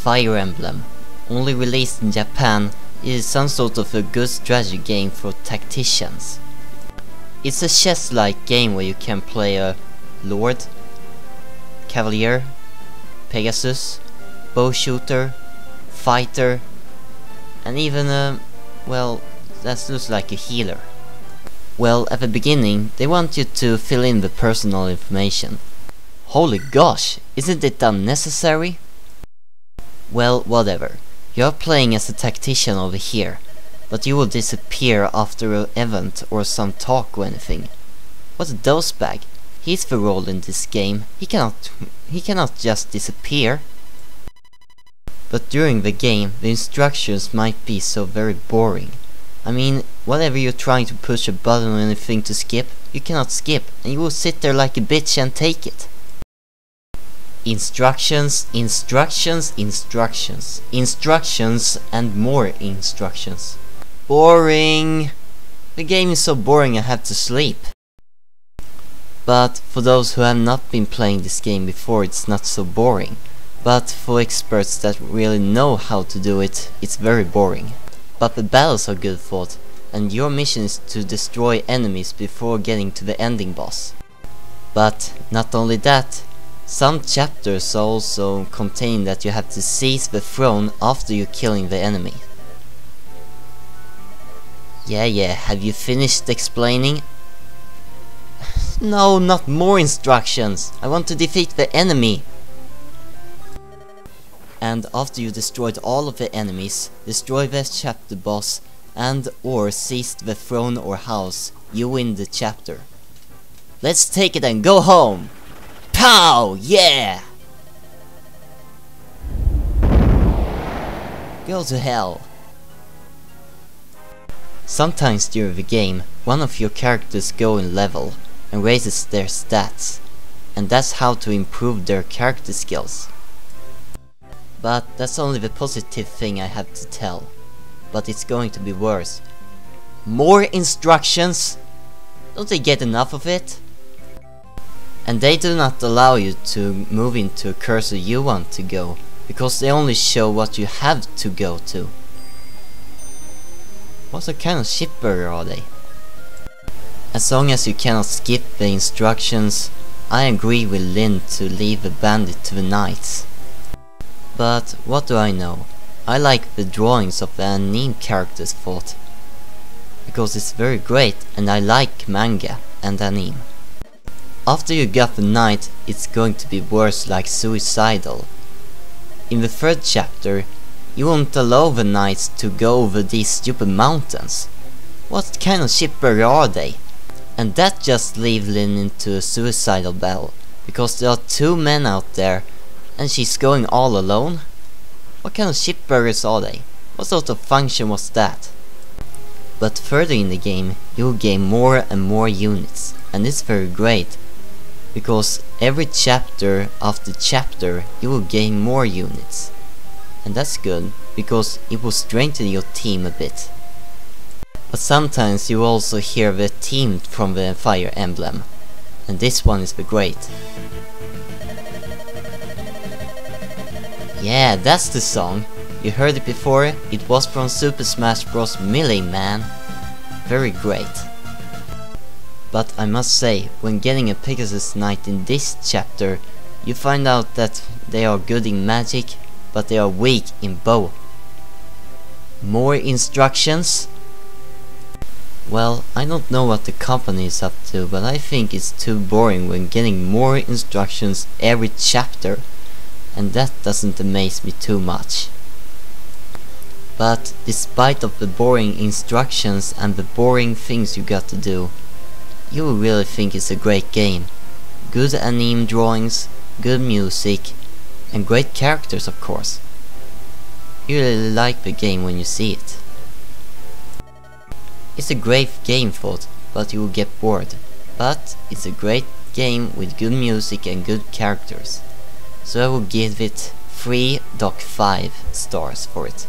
Fire Emblem. Only released in Japan, it is some sort of a good strategy game for tacticians. It's a chess-like game where you can play a Lord, Cavalier, Pegasus, bow shooter, fighter, and even a, well, that looks like a healer. Well, at the beginning, they want you to fill in the personal information. Holy gosh, isn't it unnecessary? Well, whatever. You're playing as a tactician over here, but you will disappear after an event or some talk or anything. What's a dosebag? He's the role in this game. He cannot just disappear. But during the game, the instructions might be so very boring. I mean, whatever you're trying to push a button or anything to skip, you cannot skip, and you will sit there like a bitch and take it. Instructions, instructions, instructions, instructions, and more instructions. Boring! The game is so boring I have to sleep. But for those who have not been playing this game before, it's not so boring. But for experts that really know how to do it, it's very boring. But the battles are good fought, and your mission is to destroy enemies before getting to the ending boss. But not only that, some chapters also contain that you have to seize the throne after you're killing the enemy. Yeah, have you finished explaining? No, not more instructions! I want to defeat the enemy! And after you destroyed all of the enemies, destroy the chapter boss, and or seized the throne or house, you win the chapter. Let's take it and go home! Pow! Yeah! Go to hell! Sometimes during the game, one of your characters go in level and raises their stats, and that's how to improve their character skills. But that's only the positive thing I have to tell. But it's going to be worse. More instructions? Don't they get enough of it? And they do not allow you to move into a cursor you want to go, because they only show what you have to go to. What kind of shipburger are they? As long as you cannot skip the instructions, I agree with Lynn to leave the bandit to the knights. But what do I know? I like the drawings of the anime characters fought, because it's very great and I like manga and anime. After you got the knight, it's going to be worse, like suicidal. In the third chapter, you won't allow the knights to go over these stupid mountains. What kind of shipburger are they? And that just leaves Lynn into a suicidal battle, because there are two men out there and she's going all alone? What kind of shipburgers are they? What sort of function was that? But further in the game, you will gain more and more units, and it's very great, because every chapter after chapter you will gain more units. And that's good, because it will strengthen your team a bit. But sometimes you also hear the theme from the Fire Emblem, and this one is the great. Yeah, that's the song. You heard it before, it was from Super Smash Bros. Melee, man. Very great. But I must say, when getting a Pegasus Knight in this chapter, you find out that they are good in magic, but they are weak in bow. More instructions? Well, I don't know what the company is up to, but I think it's too boring when getting more instructions every chapter. And that doesn't amaze me too much. But despite of the boring instructions and the boring things you got to do, you will really think it's a great game. Good anime drawings, good music, and great characters, of course. You really like the game when you see it. It's a great game thought, but you will get bored. But it's a great game with good music and good characters. So I will give it 3.5 stars for it.